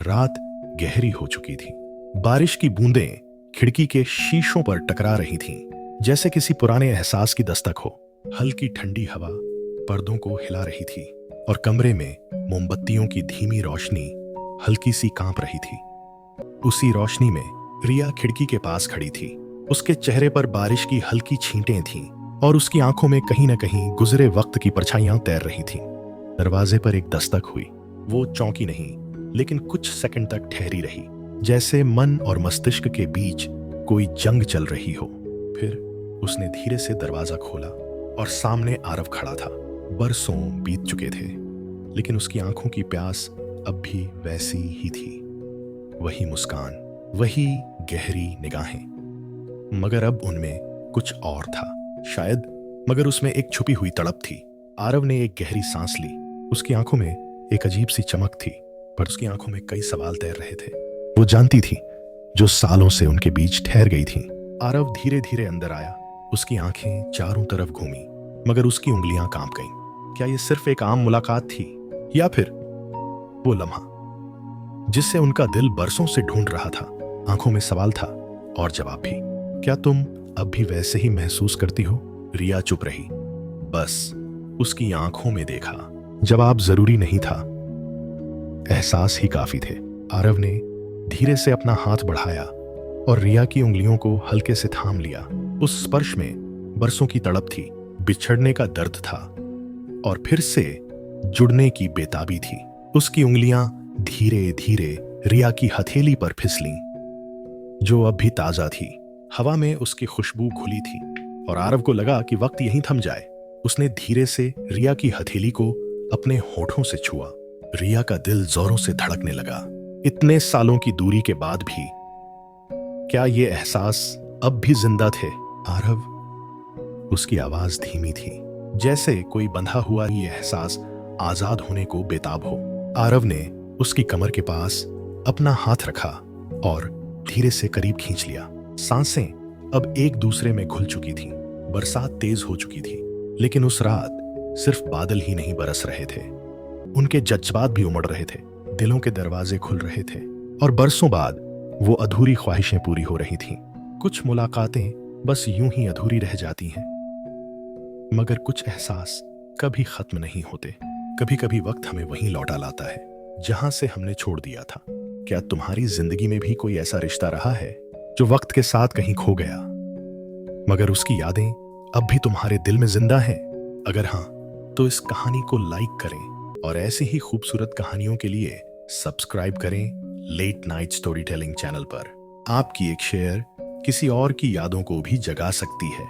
रात गहरी हो चुकी थी। बारिश की बूंदें खिड़की के शीशों पर टकरा रही थीं, जैसे किसी पुराने एहसास की दस्तक हो। हल्की ठंडी हवा पर्दों को हिला रही थी और कमरे में मोमबत्तियों की धीमी रोशनी हल्की सी कांप रही थी। उसी रोशनी में रिया खिड़की के पास खड़ी थी। उसके चेहरे पर बारिश की हल्की छींटें थीं और उसकी आंखों में कहीं न कहीं गुजरे वक्त की परछाइयां तैर रही थीं। दरवाजे पर एक दस्तक हुई। वो चौंकी नहीं, लेकिन कुछ सेकंड तक ठहरी रही, जैसे मन और मस्तिष्क के बीच कोई जंग चल रही हो। फिर उसने धीरे से दरवाजा खोला और सामने आरव खड़ा था। बरसों बीत चुके थे, लेकिन उसकी आंखों की प्यास अब भी वैसी ही थी। वही मुस्कान, वही गहरी निगाहें, मगर अब उनमें कुछ और था शायद, मगर उसमें एक छुपी हुई तड़प थी। आरव ने एक गहरी सांस ली। उसकी आंखों में एक अजीब सी चमक थी, पर उसकी आंखों में कई सवाल तैर रहे थे। वो जानती थी, जो सालों से उनके बीच ठहर गई थी। आरव धीरे धीरे अंदर आया। उसकी आंखें चारों तरफ घूमी, मगर उसकी उंगलियां कांप गईं। क्या ये सिर्फ एक आम मुलाकात थी, या फिर वो लम्हा जिससे उनका दिल बरसों से ढूंढ रहा था? आंखों में सवाल था और जवाब भी। क्या तुम अब भी वैसे ही महसूस करती हो? रिया चुप रही, बस उसकी आंखों में देखा। जवाब जरूरी नहीं था, एहसास ही काफी थे। आरव ने धीरे से अपना हाथ बढ़ाया और रिया की उंगलियों को हल्के से थाम लिया। उस स्पर्श में बरसों की तड़प थी, बिछड़ने का दर्द था और फिर से जुड़ने की बेताबी थी। उसकी उंगलियां धीरे धीरे रिया की हथेली पर फिसलीं, जो अब भी ताजा थी। हवा में उसकी खुशबू घुली थी और आरव को लगा कि वक्त यहीं थम जाए। उसने धीरे से रिया की हथेली को अपने होठों से छुआ। रिया का दिल जोरों से धड़कने लगा। इतने सालों की दूरी के बाद भी क्या ये एहसास अब भी जिंदा थे? आरव, उसकी आवाज धीमी थी, जैसे कोई बंधा हुआ ये एहसास आजाद होने को बेताब हो। आरव ने उसकी कमर के पास अपना हाथ रखा और धीरे से करीब खींच लिया। सांसें अब एक दूसरे में घुल चुकी थीं। बरसात तेज हो चुकी थी, लेकिन उस रात सिर्फ बादल ही नहीं बरस रहे थे, उनके जज्बात भी उमड़ रहे थे। दिलों के दरवाजे खुल रहे थे और बरसों बाद वो अधूरी ख्वाहिशें पूरी हो रही थीं। कुछ मुलाकातें बस यूं ही अधूरी रह जाती हैं, मगर कुछ एहसास कभी खत्म नहीं होते। कभी कभी वक्त हमें वहीं लौटा लाता है जहां से हमने छोड़ दिया था। क्या तुम्हारी जिंदगी में भी कोई ऐसा रिश्ता रहा है जो वक्त के साथ कहीं खो गया, मगर उसकी यादें अब भी तुम्हारे दिल में जिंदा हैं? अगर हाँ, तो इस कहानी को लाइक करें और ऐसी ही खूबसूरत कहानियों के लिए सब्सक्राइब करें late night story telling channel पर। आपकी एक शेयर किसी और की यादों को भी जगा सकती है।